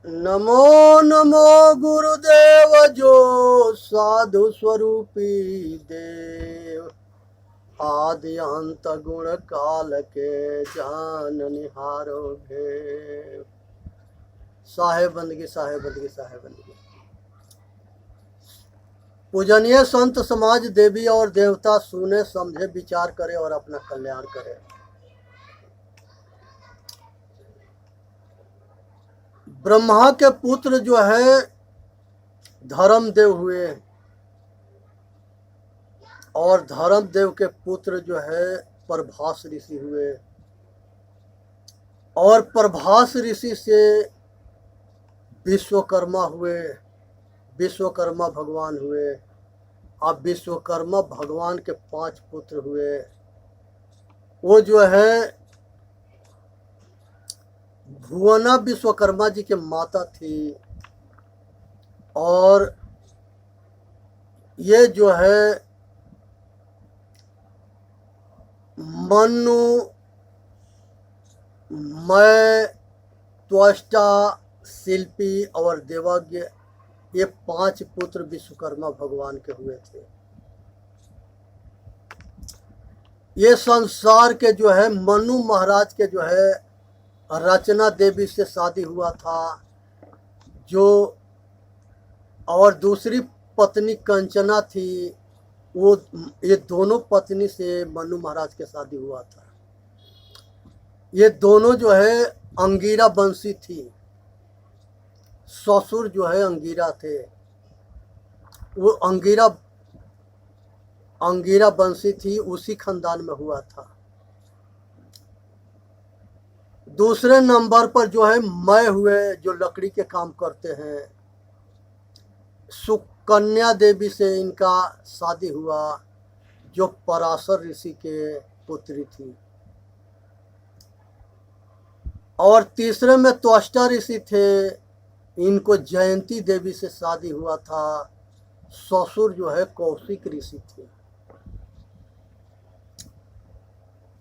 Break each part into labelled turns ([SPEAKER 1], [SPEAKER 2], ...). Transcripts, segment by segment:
[SPEAKER 1] नमो नमो गुरुदेव जो साधु स्वरूपी देव, आदि अंत गुण काल के जान निहारो भेव। साहेब बंदगी, साहेब बंदगी, साहेब बंदगी। पूजनीय संत समाज, देवी और देवता सुने समझे विचार करे और अपना कल्याण करे। ब्रह्मा के पुत्र जो है धर्मदेव हुए और धर्मदेव के पुत्र जो है प्रभास ऋषि हुए और प्रभास ऋषि से विश्वकर्मा हुए, विश्वकर्मा भगवान हुए। अब विश्वकर्मा भगवान के 5 पुत्र हुए। वो जो है भुवना विश्वकर्मा जी के माता थी और ये जो है मनु, मैं, त्वष्टा, शिल्पी और देवज्ञ, ये 5 पुत्र विश्वकर्मा भगवान के हुए थे। ये संसार के जो है मनु महाराज के जो है रचना देवी से शादी हुआ था, जो और दूसरी पत्नी कंचना थी। वो ये दोनों पत्नी से मनु महाराज के शादी हुआ था। ये दोनों जो है अंगिरा वंशी थी। ससुर जो है अंगिरा थे, वो अंगिरा वंशी थी, उसी खानदान में हुआ था। दूसरे नंबर पर जो है मैं हुए, जो लकड़ी के काम करते हैं। सुकन्या देवी से इनका शादी हुआ, जो पराशर ऋषि के पुत्री थी। और तीसरे में त्वष्टा ऋषि थे, इनको जयंती देवी से शादी हुआ था। ससुर जो है कौशिक ऋषि थे।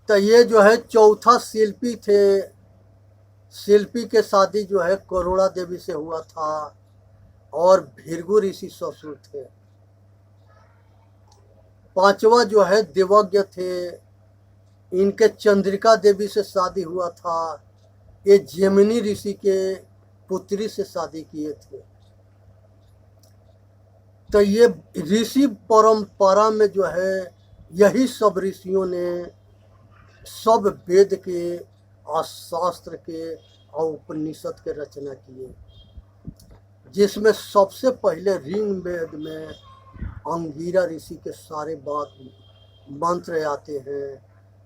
[SPEAKER 1] तो ये जो है चौथा शिल्पी थे। शिल्पी के शादी जो है करुणा देवी से हुआ था और भृगु ऋषि ससुर थे। 5वां जो है देवज्ञ थे, इनके चंद्रिका देवी से शादी हुआ था। ये जेमिनी ऋषि के पुत्री से शादी किए थे। तो ये ऋषि परंपरा में जो है यही सब ऋषियों ने सब वेद के और शास्त्र के और उपनिषद के रचना किए, जिसमें सबसे पहले ऋग वेद में अंगिरा ऋषि के सारे बात मंत्र आते हैं।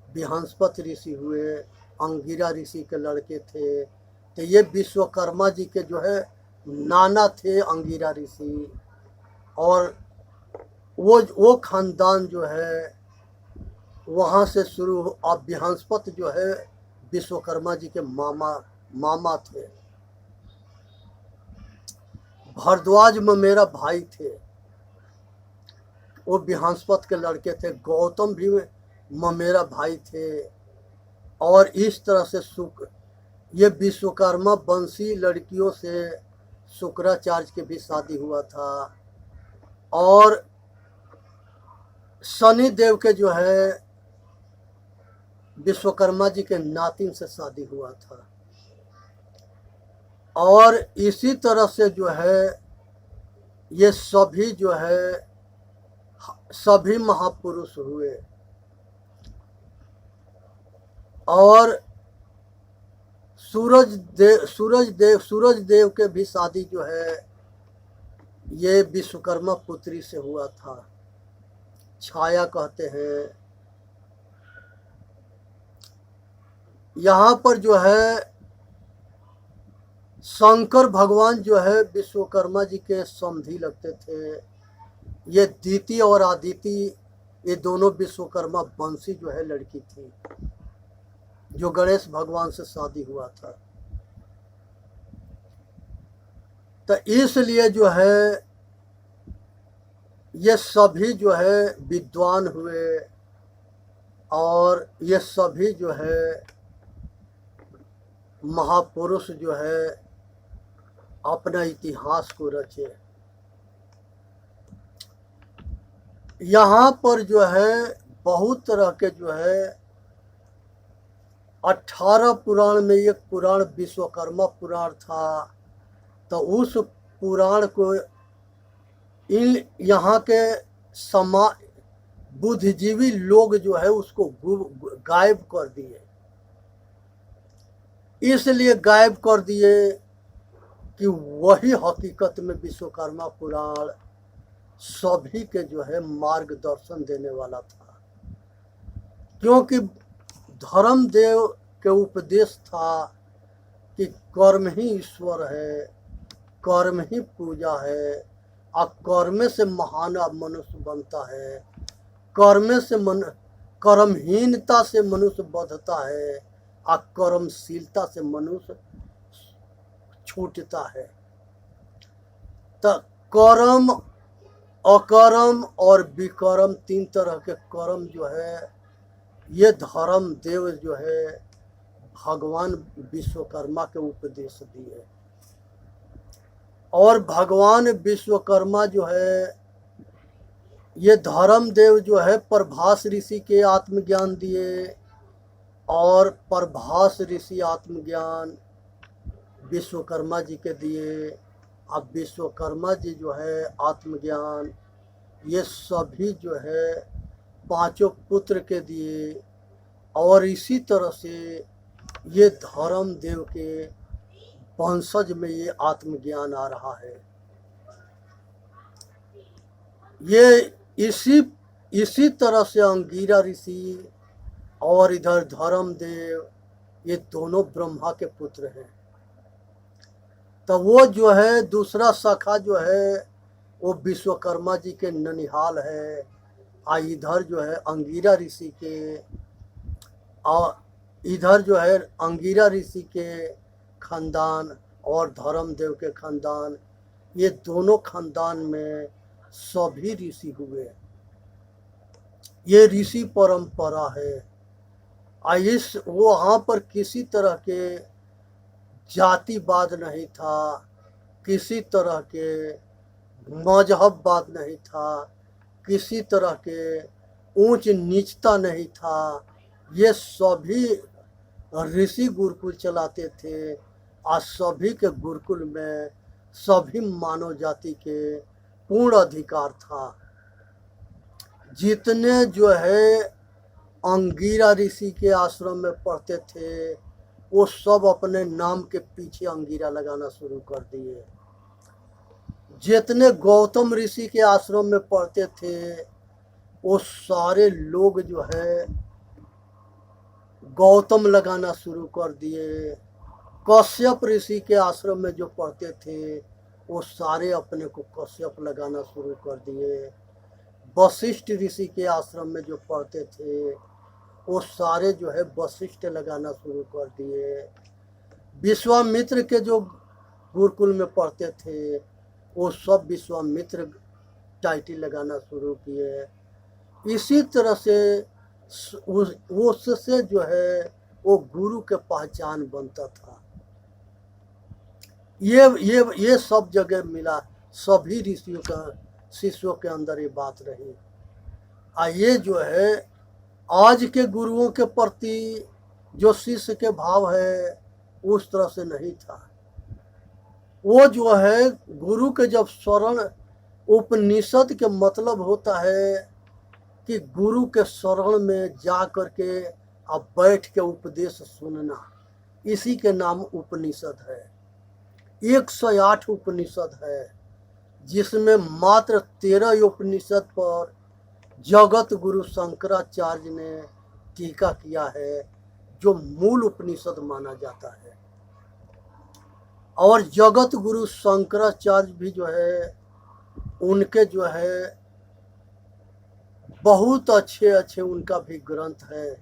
[SPEAKER 1] बृहस्पति ऋषि हुए, अंगिरा ऋषि के लड़के थे। तो ये विश्वकर्मा जी के जो है नाना थे अंगिरा ऋषि, और वो खानदान जो है वहाँ से शुरू। अब बृहस्पति जो है विश्वकर्मा जी के मामा थे। भरद्वाज में मेरा भाई थे, वो बृहस्पति के लड़के थे। गौतम भी मेरा भाई थे। और इस तरह से ये विश्वकर्मा वंशी लड़कियों से शुक्राचार्य के भी शादी हुआ था। और शनि देव के जो है विश्वकर्मा जी के नातिन से शादी हुआ था। और इसी तरह से जो है ये सभी जो है सभी महापुरुष हुए। और सूरज देव के भी शादी जो है ये विश्वकर्मा पुत्री से हुआ था, छाया कहते हैं। यहाँ पर जो है शंकर भगवान जो है विश्वकर्मा जी के समधी लगते थे। ये दीति और आदिति, ये दोनों विश्वकर्मा वंशी जो है लड़की थी, जो गणेश भगवान से शादी हुआ था। तो इसलिए जो है ये सभी जो है विद्वान हुए और ये सभी जो है महापुरुष जो है अपना इतिहास को रचे। यहाँ पर जो है बहुत तरह के जो है 18 पुराण में एक पुराण विश्वकर्मा पुराण था। तो उस पुराण को इन यहाँ के समा बुद्धिजीवी लोग जो है उसको गायब कर दिए। इसलिए गायब कर दिए कि वही हकीकत में विश्वकर्मा पुराण सभी के जो है मार्गदर्शन देने वाला था, क्योंकि धर्मदेव के उपदेश था कि कर्म ही ईश्वर है, कर्म ही पूजा है, और कर्म से महान मनुष्य बनता है, कर्महीनता से मनुष्य बढ़ता है, और कर्मशीलता से मनुष्य छूटता है। तो कर्म, अकर्म और विकर्म 3 तरह के कर्म जो है ये धर्म देव जो है भगवान विश्वकर्मा के उपदेश दिए। और भगवान विश्वकर्मा जो है ये धर्म देव जो है प्रभास ऋषि के आत्मज्ञान दिए, और प्रभास ऋषि आत्मज्ञान विश्वकर्मा जी के दिए। अब विश्वकर्मा जी जो है आत्मज्ञान ये सभी जो है 5 पुत्र के दिए। और इसी तरह से ये धर्म देव के वंशज में ये आत्मज्ञान आ रहा है। ये इसी तरह से अंगिरा ऋषि और इधर धर्मदेव ये दोनों ब्रह्मा के पुत्र हैं। तो वो जो है दूसरा शाखा जो है वो विश्वकर्मा जी के ननिहाल है, और इधर जो है अंगिरा ऋषि के, और इधर जो है अंगिरा ऋषि के खानदान और धर्मदेव के खानदान, ये दोनों खानदान में सभी ऋषि हुए। ये ऋषि परंपरा है। इस वहाँ पर किसी तरह के जातिवाद नहीं था, किसी तरह के मजहबवाद नहीं था, किसी तरह के ऊंच नीचता नहीं था। ये सभी ऋषि गुरुकुल चलाते थे, और सभी के गुरुकुल में सभी मानव जाति के पूर्ण अधिकार था। जितने जो है अंगिरा ऋषि के आश्रम में पढ़ते थे वो सब अपने नाम के पीछे अंगिरा लगाना शुरू कर दिए। जितने गौतम ऋषि के आश्रम में पढ़ते थे वो सारे लोग जो है गौतम लगाना शुरू कर दिए। कश्यप ऋषि के आश्रम में जो पढ़ते थे वो सारे अपने को कश्यप लगाना शुरू कर दिए। वशिष्ठ ऋषि के आश्रम में जो पढ़ते थे वो सारे जो है वशिष्ठ लगाना शुरू कर दिए। विश्वामित्र के जो गुरुकुल में पढ़ते थे वो सब विश्वामित्र टाइटल लगाना शुरू किए। इसी तरह से उससे जो है वो गुरु के पहचान बनता था। ये सब जगह मिला, सभी ऋषियों का शिष्यों के अंदर ये बात रही। ये जो है आज के गुरुओं के प्रति जो शिष्य के भाव है उस तरह से नहीं था। वो जो है गुरु के जब शरण, उपनिषद के मतलब होता है कि गुरु के शरण में जा करके अब बैठ के उपदेश सुनना, इसी के नाम उपनिषद है। 108 उपनिषद है, जिसमें मात्र 13 उपनिषद पर जगत गुरु शंकराचार्य ने टीका किया है, जो मूल उपनिषद माना जाता है। और जगत गुरु शंकराचार्य भी जो है उनके जो है बहुत अच्छे उनका भी ग्रंथ है।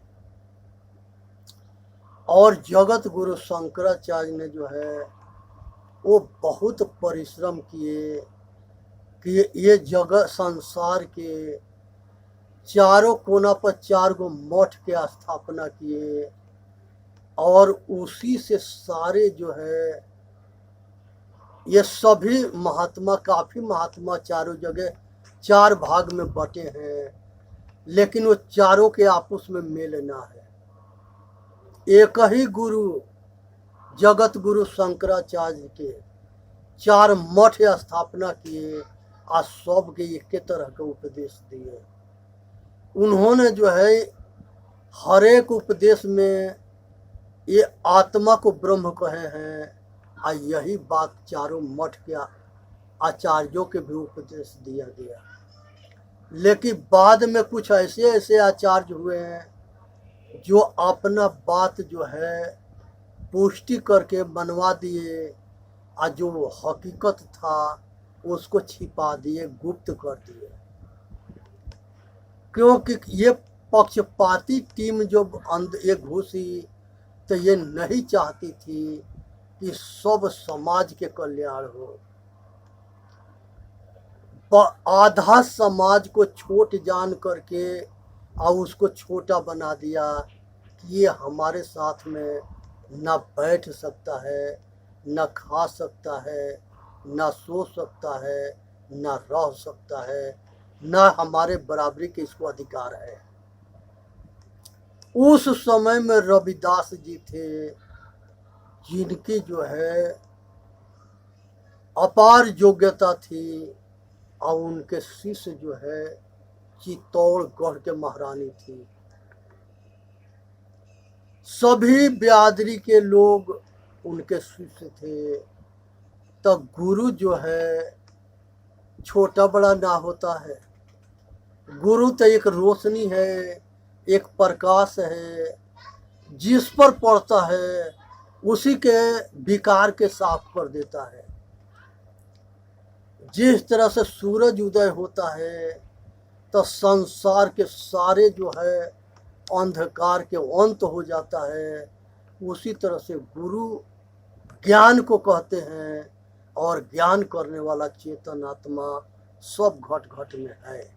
[SPEAKER 1] और जगत गुरु शंकराचार्य ने जो है वो बहुत परिश्रम किए कि ये जगत संसार के चारों कोना पर 4 गो मठ के स्थापना किए, और उसी से सारे जो है ये सभी महात्मा, काफ़ी महात्मा चारों जगह 4 भाग में बटे हैं, लेकिन वो चारों के आपस में मेल ना है। एक ही गुरु, जगत गुरु शंकराचार्य के 4 मठ स्थापना किए और सबके एक तरह के उपदेश दिए। उन्होंने जो है हर एक उपदेश में ये आत्मा को ब्रह्म कहे हैं, और यही बात चारों मठ के आचार्यों के भी उपदेश दिया गया। लेकिन बाद में कुछ ऐसे ऐसे आचार्य हुए हैं जो अपना बात जो है पुष्टि करके मनवा दिए, और जो हकीकत था उसको छिपा दिए, गुप्त कर दिए। क्योंकि ये पक्षपाती टीम जब ये घुसी तो ये नहीं चाहती थी कि सब समाज के कल्याण हो। आधा समाज को छोट जान करके और उसको छोटा बना दिया कि ये हमारे साथ में ना बैठ सकता है, ना खा सकता है, ना सो सकता है, ना रह सकता है, ना हमारे बराबरी के इसको अधिकार है। उस समय में रविदास जी थे, जिनकी जो है अपार योग्यता थी, और उनके शिष्य जो है चित्तौड़गढ़ के महारानी थी। सभी बिरादरी के लोग उनके शिष्य थे। तो गुरु जो है छोटा बड़ा ना होता है। गुरु तो एक रोशनी है, एक प्रकाश है, जिस पर पड़ता है उसी के विकार के साफ कर देता है। जिस तरह से सूरज उदय होता है तो संसार के सारे जो है अंधकार के अंत हो जाता है, उसी तरह से गुरु ज्ञान को कहते हैं, और ज्ञान करने वाला चेतन आत्मा सब घट घट में है।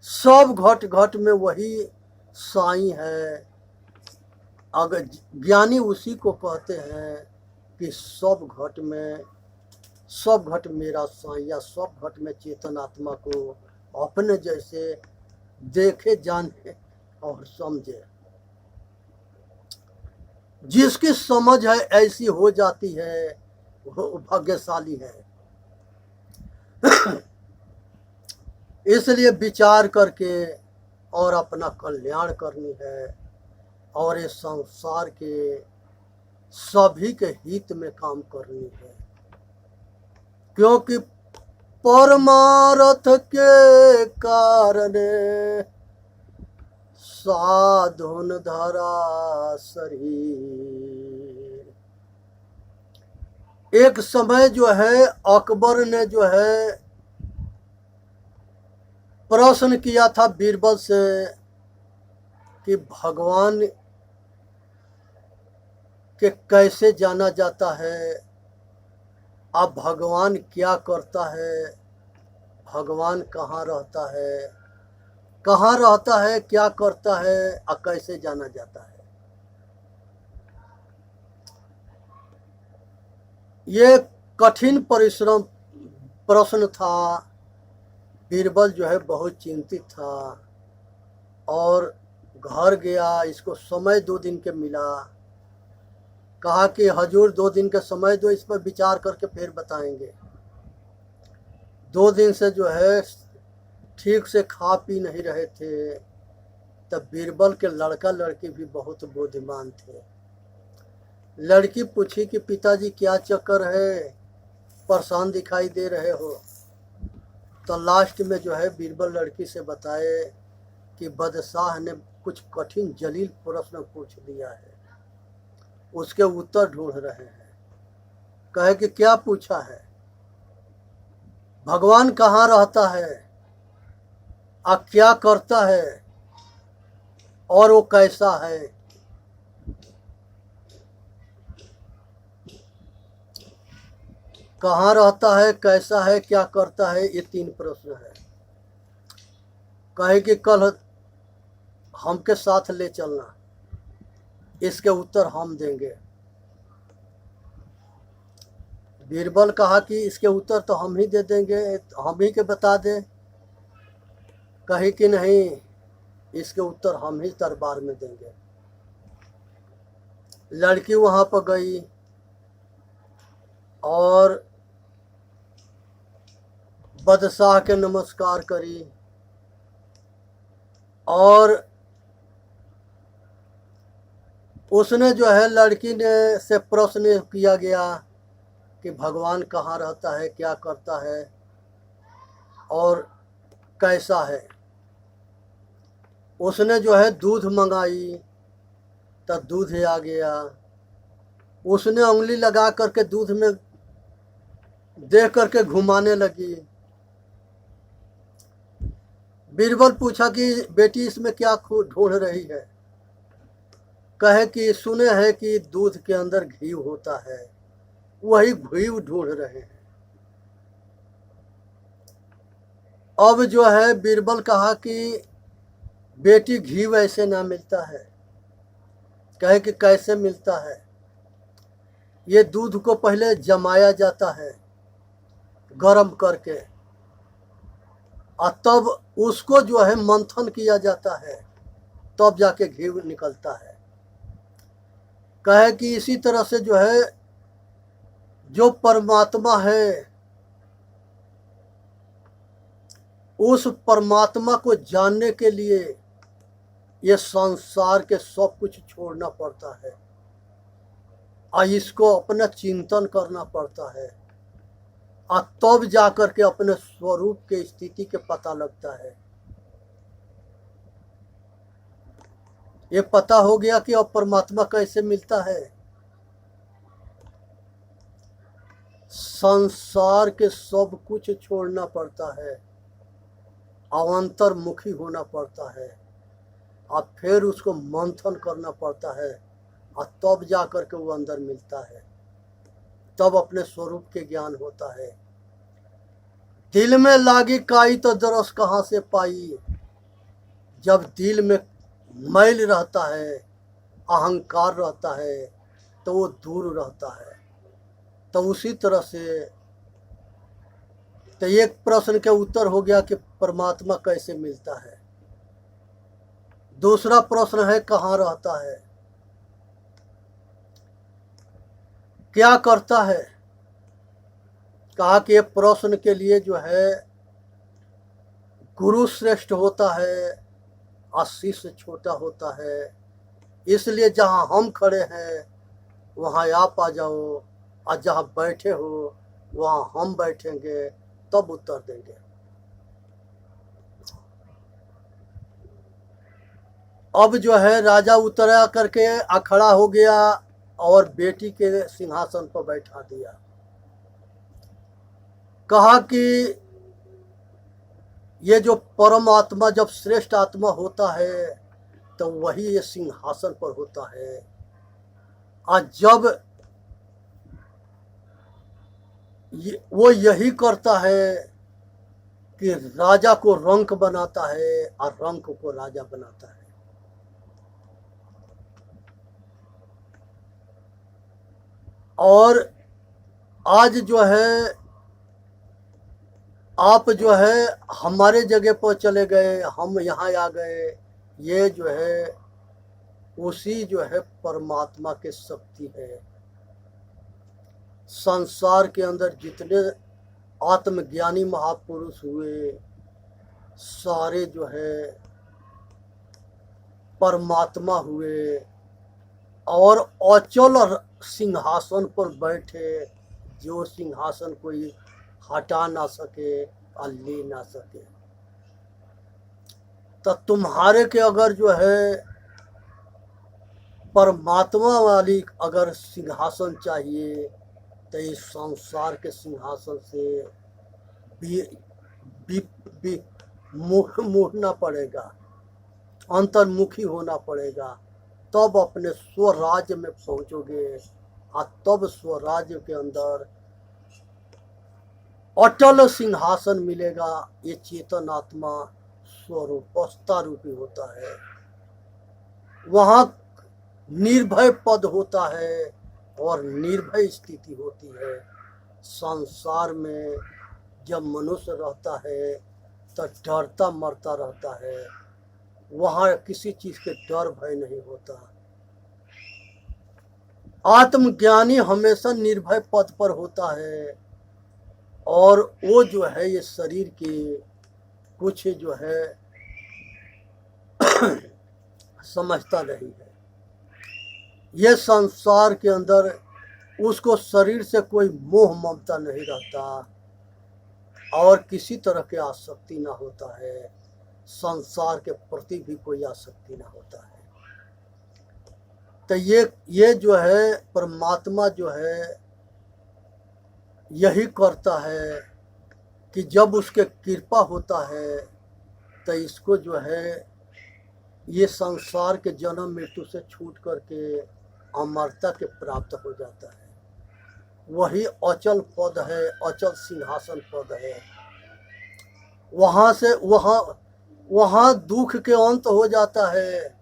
[SPEAKER 1] सब घट घट में वही साईं है। अगर ज्ञानी उसी को कहते हैं कि सब घट में, सब घट मेरा साईं, या सब घट में चेतन आत्मा को अपने जैसे देखे, जाने और समझे। जिसकी समझ है ऐसी हो जाती है वो भाग्यशाली है। इसलिए विचार करके और अपना कल्याण करनी है, और इस संसार के सभी के हित में काम करनी है। क्योंकि परमार्थ के कारण साधुन धरा शरीर। एक समय जो है अकबर ने जो है प्रश्न किया था बीरबल से कि भगवान के कैसे जाना जाता है, अब भगवान क्या करता है, भगवान कहाँ रहता है, क्या करता है और कैसे जाना जाता है। ये कठिन परिश्रम प्रश्न था। बीरबल जो है बहुत चिंतित था और घर गया। इसको समय 2 दिन के मिला। कहा कि हजूर 2 दिन का समय दो, इस पर विचार करके फिर बताएंगे। 2 दिन से जो है ठीक से खा पी नहीं रहे थे। तब बीरबल के लड़का लड़की भी बहुत बुद्धिमान थे। लड़की पूछी कि पिताजी क्या चक्कर है, परेशान दिखाई दे रहे हो। तो लास्ट में जो है बीरबल लड़की से बताए कि बादशाह ने कुछ कठिन जलील प्रश्न पूछ दिया है, उसके उत्तर ढूंढ रहे हैं। कहे कि क्या पूछा है, भगवान कहाँ रहता है और क्या करता है और वो कैसा है। कहाँ रहता है, कैसा है, क्या करता है, ये 3 प्रश्न है। कहे कि कल हमके साथ ले चलना, इसके उत्तर हम देंगे। बीरबल कहा कि इसके उत्तर तो हम ही दे देंगे, हम ही के बता दें। कही कि नहीं, इसके उत्तर हम ही दरबार में देंगे। लड़की वहाँ पर गई और बादशाह के नमस्कार करी और उसने जो है लड़की ने से प्रश्न किया गया कि भगवान कहाँ रहता है, क्या करता है और कैसा है। उसने जो है दूध मंगाई, तब दूध आ गया। उसने उंगली लगा करके दूध में देख करके घुमाने लगी। बीरबल पूछा कि बेटी इसमें क्या ढूंढ रही है। कहे कि सुने हैं कि दूध के अंदर घी होता है, वही घी ढूंढ रहे हैं। अब जो है बीरबल कहा कि बेटी घी वैसे ना मिलता है। कहे कि कैसे मिलता है। ये दूध को पहले जमाया जाता है गरम करके और तब उसको जो है मंथन किया जाता है, तब जाके घी निकलता है। कहे कि इसी तरह से जो है जो परमात्मा है, उस परमात्मा को जानने के लिए ये संसार के सब कुछ छोड़ना पड़ता है और इसको अपना चिंतन करना पड़ता है और तब जाकर के अपने स्वरूप के स्थिति के पता लगता है। ये पता हो गया कि अब परमात्मा कैसे मिलता है। संसार के सब कुछ छोड़ना पड़ता है, अवंतरमुखी होना पड़ता है और फिर उसको मंथन करना पड़ता है और तब जाकर के वो अंदर मिलता है, तब अपने स्वरूप के ज्ञान होता है। दिल में लागी काई तो दरस कहाँ से पाई। जब दिल में मैल रहता है, अहंकार रहता है, तो वो दूर रहता है। तो उसी तरह से तो एक प्रश्न के उत्तर हो गया कि परमात्मा कैसे मिलता है। दूसरा प्रश्न है कहाँ रहता है, क्या करता है। कहा कि ये प्रश्न के लिए जो है गुरु श्रेष्ठ होता है और शिष्य छोटा होता है। इसलिए जहाँ हम खड़े हैं वहाँ आप आ जाओ और जहाँ बैठे हो वहाँ हम बैठेंगे, तब उत्तर देंगे। अब जो है राजा उतरा करके अखड़ा हो गया और बेटी के सिंहासन पर बैठा दिया। कहा कि ये जो परमात्मा जब श्रेष्ठ आत्मा होता है तो वही ये सिंहासन पर होता है और जब वो यही करता है कि राजा को रंक बनाता है और रंक को राजा बनाता है। और आज जो है आप जो है हमारे जगह पर चले गए, हम यहाँ आ गए, ये जो है उसी जो है परमात्मा की शक्ति है। संसार के अंदर जितने आत्मज्ञानी महापुरुष हुए सारे जो है परमात्मा हुए और अचल सिंहासन पर बैठे, जो सिंहासन कोई हटा ना सके और ले ना सके। तो तुम्हारे के अगर जो है परमात्मा वाली अगर सिंहासन चाहिए तो इस संसार के सिंहासन से मुड़ना पड़ेगा, अंतर्मुखी होना पड़ेगा, तब अपने स्वराज्य में पहुंचोगे और तब स्वराज्य के अंदर अटल सिंहासन मिलेगा। ये चेतन आत्मा स्वरूपस्था रूपी होता है, वहाँ निर्भय पद होता है और निर्भय स्थिति होती है। संसार में जब मनुष्य रहता है तो डरता मरता रहता है, वहाँ किसी चीज़ के डर भय नहीं होता। आत्मज्ञानी हमेशा निर्भय पद पर होता है और वो जो है ये शरीर के कुछ जो है समझता नहीं है। ये संसार के अंदर उसको शरीर से कोई मोह ममता नहीं रहता और किसी तरह की आसक्ति ना होता है, संसार के प्रति भी कोई आसक्ति ना होता है। तो ये जो है परमात्मा जो है यही करता है कि जब उसके कृपा होता है तो इसको जो है ये संसार के जन्म मृत्यु से छूट करके अमरता के प्राप्त हो जाता है। वही अचल पद है, अचल सिंहासन पद है। वहाँ से वहाँ दुख के अंत हो जाता है,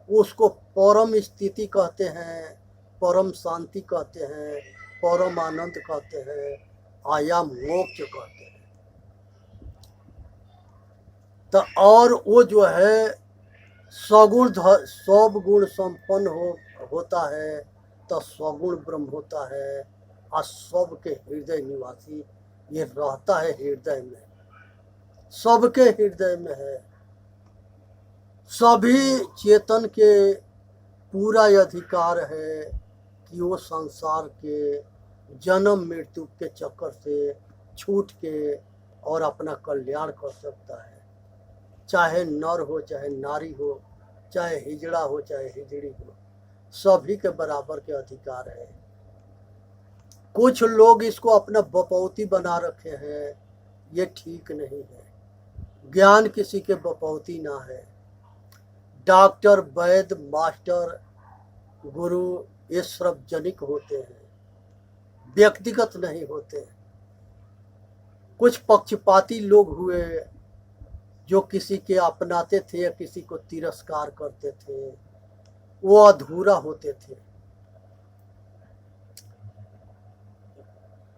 [SPEAKER 1] उसको परम स्थिति कहते हैं, परम शांति कहते हैं, परम आनंद कहते हैं, आया मोक्ष कहते हैं। तो और वो जो है सगुण सब गुण संपन्न होता है तो सगुण ब्रह्म होता है और सबके हृदय निवासी ये रहता है, हृदय में, सबके हृदय में है। सभी चेतन के पूरा अधिकार है कि वो संसार के जन्म मृत्यु के चक्कर से छूट के और अपना कल्याण कर सकता है, चाहे नर हो चाहे नारी हो, चाहे हिजड़ा हो चाहे हिजड़ी हो, सभी के बराबर के अधिकार है। कुछ लोग इसको अपना बपौती बना रखे हैं, ये ठीक नहीं है। ज्ञान किसी के बपौती ना है। डॉक्टर, वैद्य, मास्टर, गुरु ये सार्वजनिक होते हैं, व्यक्तिगत नहीं होते। कुछ पक्षपाती लोग हुए जो किसी के अपनाते थे या किसी को तिरस्कार करते थे, वो अधूरा होते थे।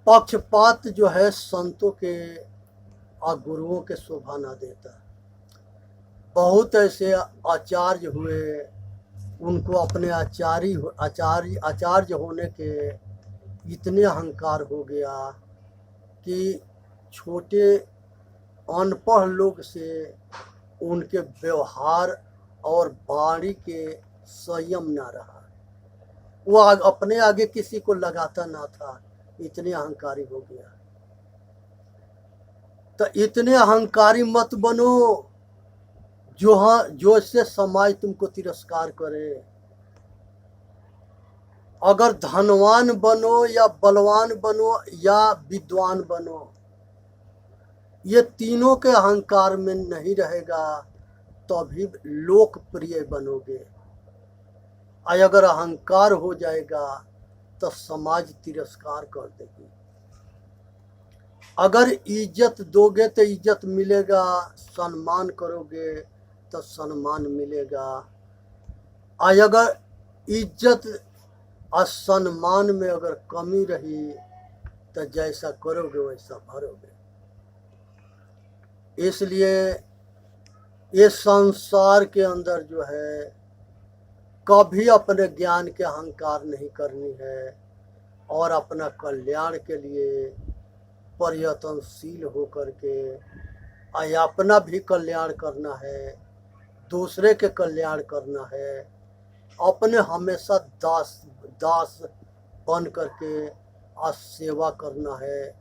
[SPEAKER 1] पक्षपात जो है संतों के और गुरुओं के शोभा न देता। बहुत ऐसे आचार्य हुए, उनको अपने आचार्य होने के इतने अहंकार हो गया कि छोटे अनपढ़ लोग से उनके व्यवहार और वाणी के संयम ना रहा। वो अपने आगे किसी को लगाता ना था, इतने अहंकारी हो गया। तो इतने अहंकारी मत बनो जो इससे समाज तुमको तिरस्कार करे। अगर धनवान बनो या बलवान बनो या विद्वान बनो, ये तीनों के अहंकार में नहीं रहेगा तभी तो लोकप्रिय बनोगे। और अगर अहंकार हो जाएगा तो समाज तिरस्कार कर देगी। अगर इज्जत दोगे तो इज्जत मिलेगा, सम्मान करोगे तो सम्मान मिलेगा। और अगर इज्जत और सम्मान में अगर कमी रही तो जैसा करोगे वैसा भरोगे। इसलिए ये संसार के अंदर जो है कभी अपने ज्ञान के अहंकार नहीं करनी है और अपना कल्याण के लिए प्रयत्नशील होकर के अपना भी कल्याण करना है, दूसरे के कल्याण करना है। अपने हमेशा दास बन करके सेवा करना है,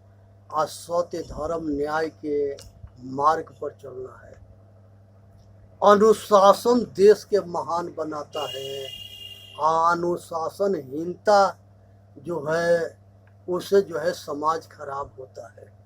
[SPEAKER 1] सत्य धर्म न्याय के मार्ग पर चलना है। अनुशासन देश के महान बनाता है। अनुशासनहीनता जो है उससे जो है समाज खराब होता है।